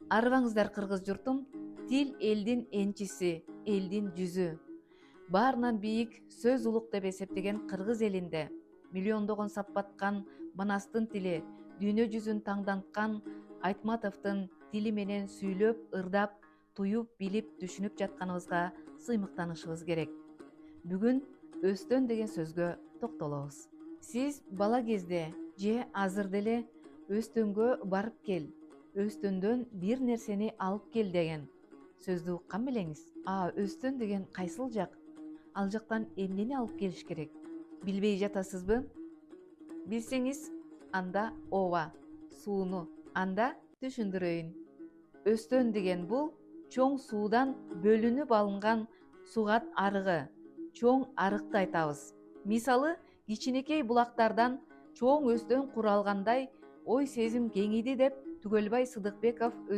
Арыбаңыздар кыргыз журтум, тил элдин энчиси, элдин жүзү. Баарынан бийик сөз улук деп эсептеген кыргыз элинде миллиондогон сапаткан Манастын тили, дүйнө жүзүн таңданткан Айтматовдун тили менен сүйлөп, ырдап, туюп, билип, түшүнүп жатканыбызга сыймыктанышыбыз керек. Бүгүн өстөн деген сөзгө токтолобуз. Сиз бала кезде же азыр деле өстөнгө барып кел, өстөндөн бир нерсени алып кел деген сөздү уккан белеңиз. Өстөн деген кайсыл жак? Ал жактан эмнени алып келиш керек? Билбей жатасызбы? Билсеңиз, анда ооба, сууну. Анда түшүндүрөйүн. Өстөн деген бул чоң суудан бөлүнүп алынган сугат арыгы, чоң арыкты айтабыз. Мисалы, кичинекей булактардан чоң өстөн куралгандай ой сезим кеңиди деп Түгөлбай Сыдыкбеков